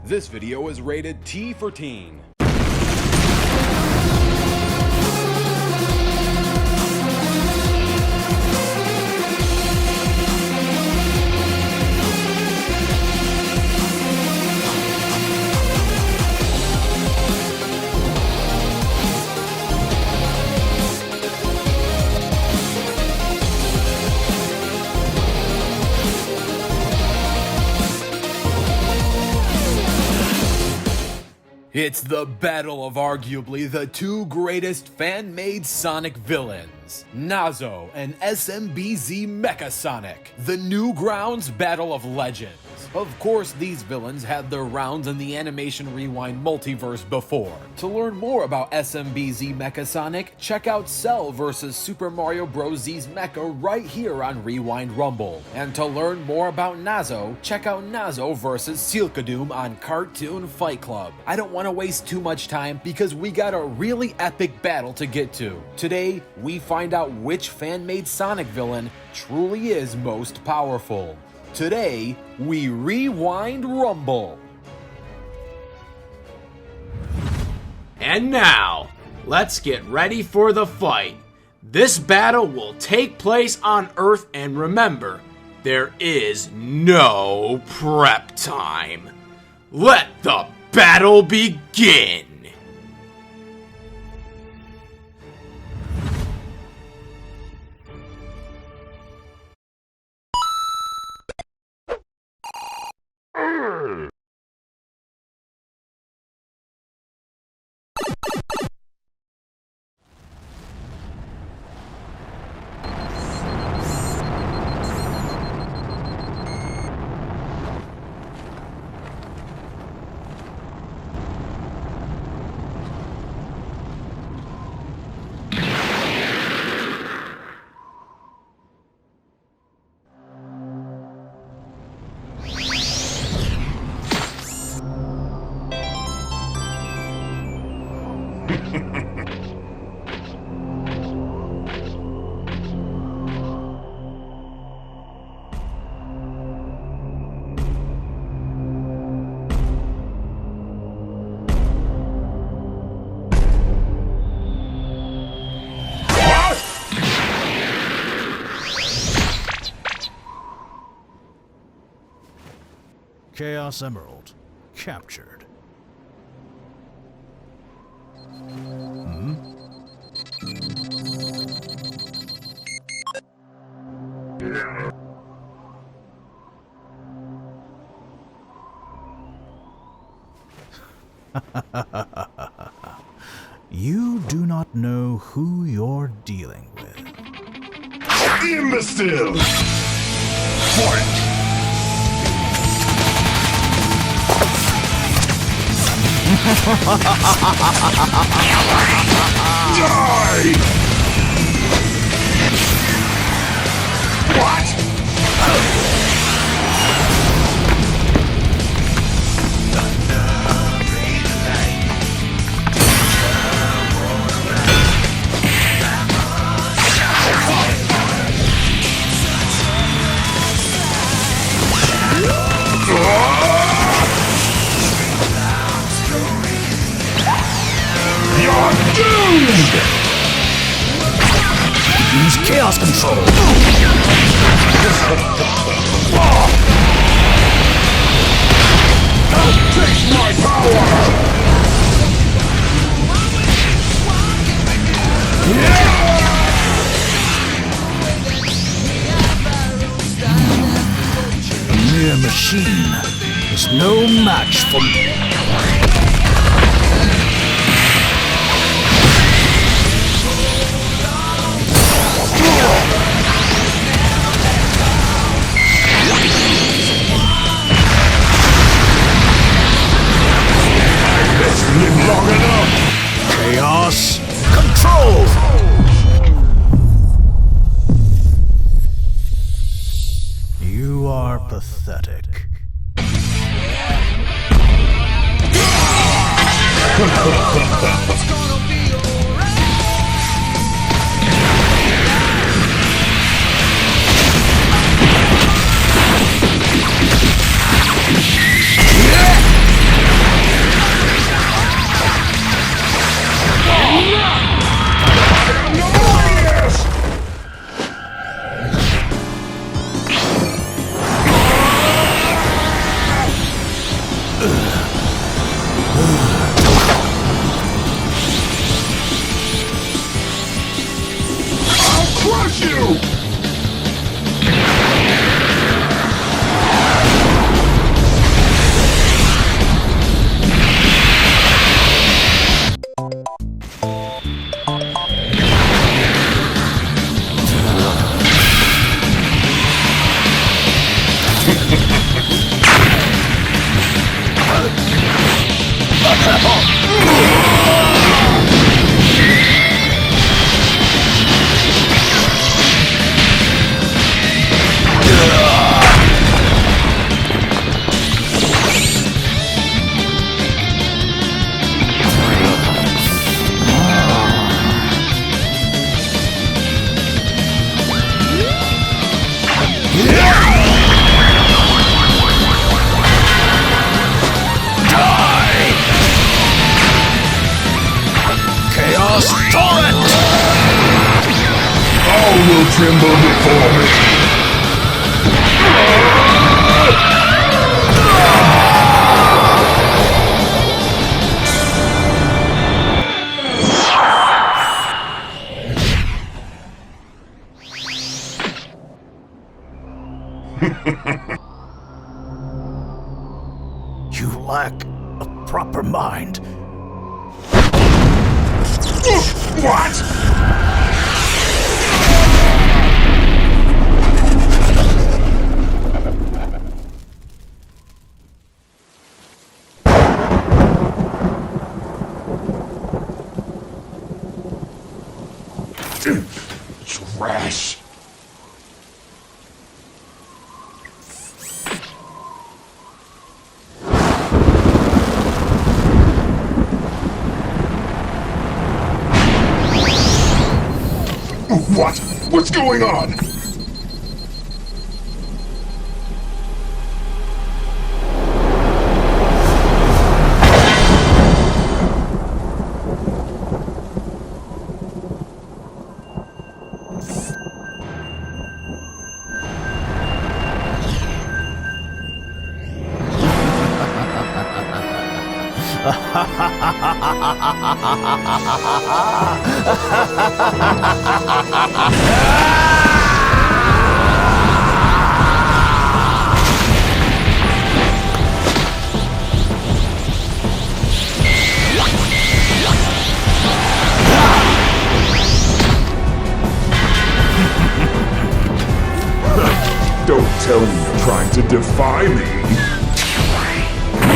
This video is rated T for Teen. It's the battle of arguably the two greatest fan-made Sonic villains, Nazo and SMBZ MECHA Sonic, the Newgrounds Battle of Legends. Of course, these villains had their rounds in the Animation Rewind multiverse before. To learn more about SMBZ MECHA Sonic, check out Cell vs Super Mario Bros. Z's Mecha right here on Rewind Rumble. And to learn more about Nazo, check out Nazo vs Silkadoom on Cartoon Fight Club. I don't want to waste too much time because we got a really epic battle to get to. Today, we find out which fan-made Sonic villain truly is most powerful. Today, we Rewind Rumble. And now, let's get ready for the fight. This battle will take place on Earth, and remember, there is no prep time. Let the battle begin! Chaos Emerald captured. You do not know who you're dealing with. Imbecile! Fight! Die! What? Use chaos control. Don't take my power! A mere machine is no match for me. Long enough! Chaos control! You are pathetic. All will tremble before me. You lack a proper mind. What? Trash. What? What's going on? Don't tell me you're trying to defy me.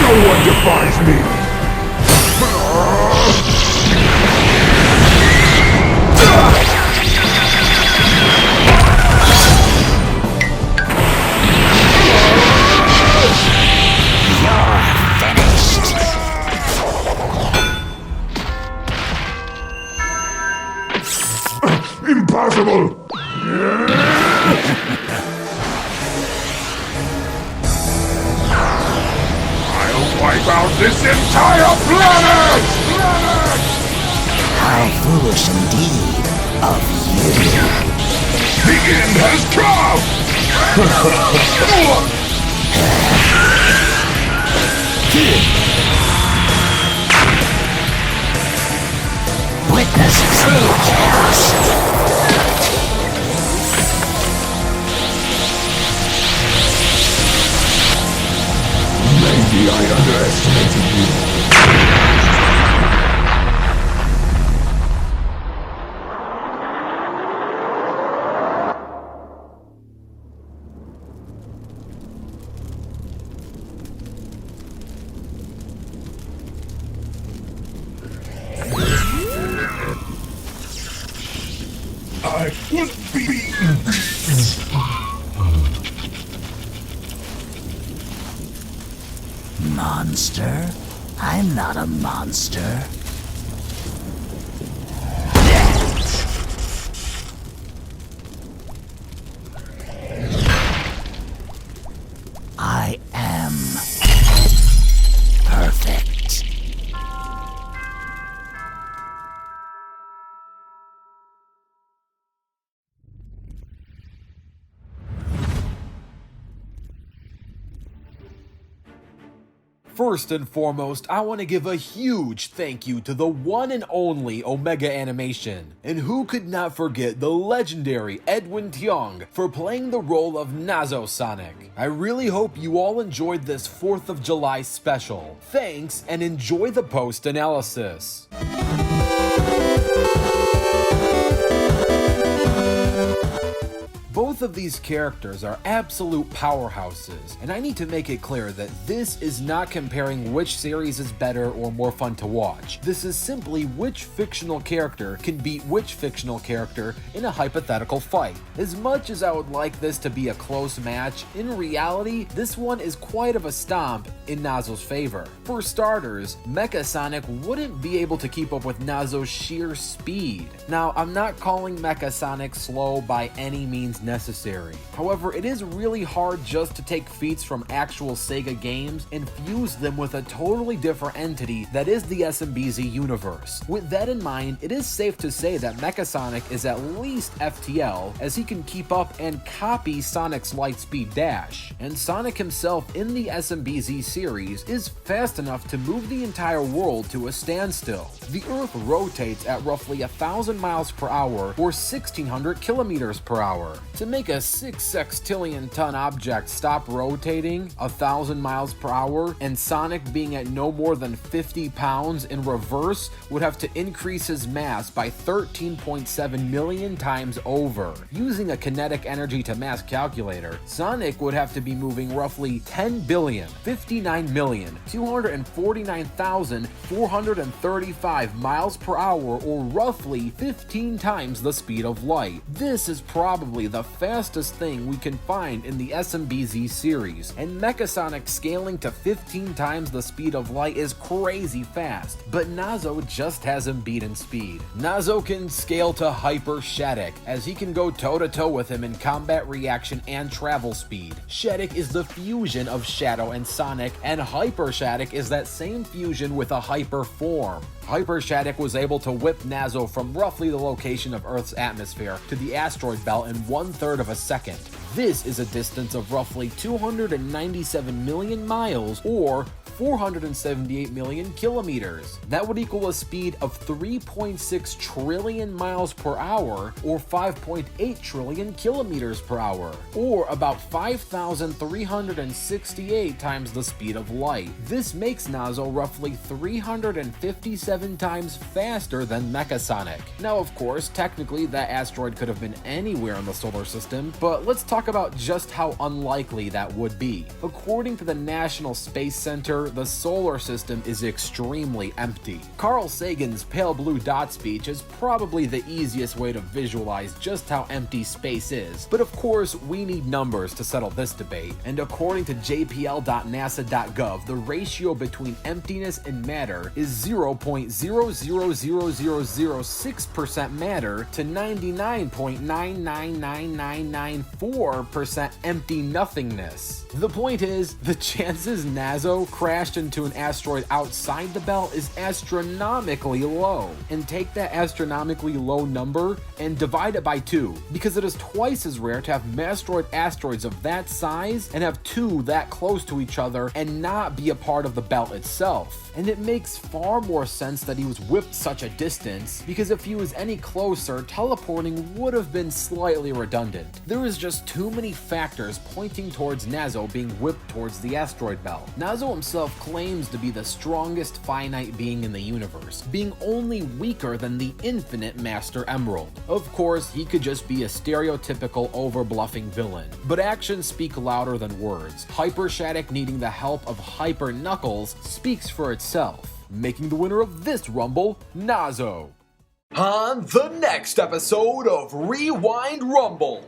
No one defies me. Impossible! I'll wipe out this entire planet! How foolish indeed of you. The end has come! Witness true chaos. Maybe I underestimated you. I was beaten. Monster? I'm not a monster. I am perfect. First and foremost, I want to give a huge thank you to the one and only Omega Animation. And who could not forget the legendary Edwyn Tiong for playing the role of Nazo Sonic. I really hope you all enjoyed this 4th of July special. Thanks, and enjoy the post-analysis. Both of these characters are absolute powerhouses, and I need to make it clear that this is not comparing which series is better or more fun to watch. This is simply which fictional character can beat which fictional character in a hypothetical fight. As much as I would like this to be a close match, in reality, this one is quite of a stomp in Nazo's favor. For starters, Mecha Sonic wouldn't be able to keep up with Nazo's sheer speed. Now, I'm not calling Mecha Sonic slow by any means necessary. However, it is really hard just to take feats from actual Sega games and fuse them with a totally different entity that is the SMBZ universe. With that in mind, it is safe to say that Mecha Sonic is at least FTL, as he can keep up and copy Sonic's lightspeed dash. And Sonic himself in the SMBZ series is fast enough to move the entire world to a standstill. The Earth rotates at roughly 1,000 miles per hour or 1,600 kilometers per hour. To make a 6 sextillion ton object stop rotating 1,000 miles per hour, and Sonic being at no more than 50 pounds in reverse would have to increase his mass by 13.7 million times over. Using a kinetic energy to mass calculator, Sonic would have to be moving roughly 10,059,249,435 miles per hour, or roughly 15 times the speed of light. This is probably the fastest thing we can find in the SMBZ series, and Mecha Sonic scaling to 15 times the speed of light is crazy fast, but Nazo just has him beat in speed. Nazo can scale to Hyper Shattuck, as he can go toe-to-toe with him in combat reaction and travel speed. Shattuck is the fusion of Shadow and Sonic, and Hyper Shattuck is that same fusion with a hyper form. Hyper Shattuck was able to whip Nazo from roughly the location of Earth's atmosphere to the asteroid belt in 1/3 of a second. This is a distance of roughly 297 million miles, or 478 million kilometers. That would equal a speed of 3.6 trillion miles per hour, or 5.8 trillion kilometers per hour, or about 5,368 times the speed of light. This makes Nazo roughly 357 times faster than Mecha Sonic. Now, of course, technically that asteroid could have been anywhere in the solar system, but let's talk about just how unlikely that would be. According to the National Space Center, the solar system is extremely empty. Carl Sagan's pale blue dot speech is probably the easiest way to visualize just how empty space is, but of course we need numbers to settle this debate, and according to jpl.nasa.gov, the ratio between emptiness and matter is 0.0000006% matter to 99.999994% empty nothingness. The point is, the chances Nazo crashed into an asteroid outside the belt is astronomically low. And take that astronomically low number and divide it by 2, because it is twice as rare to have mastoid asteroids of that size and have 2 that close to each other and not be a part of the belt itself. And it makes far more sense that he was whipped such a distance, because if he was any closer, teleporting would have been slightly redundant. There is just too many factors pointing towards Nazo being whipped towards the asteroid belt. Nazo himself claims to be the strongest finite being in the universe, being only weaker than the infinite Master Emerald. Of course, he could just be a stereotypical over-bluffing villain, but actions speak louder than words. Hyper Shattuck needing the help of Hyper Knuckles speaks for itself, making the winner of this Rumble, Nazo. On the next episode of Rewind Rumble.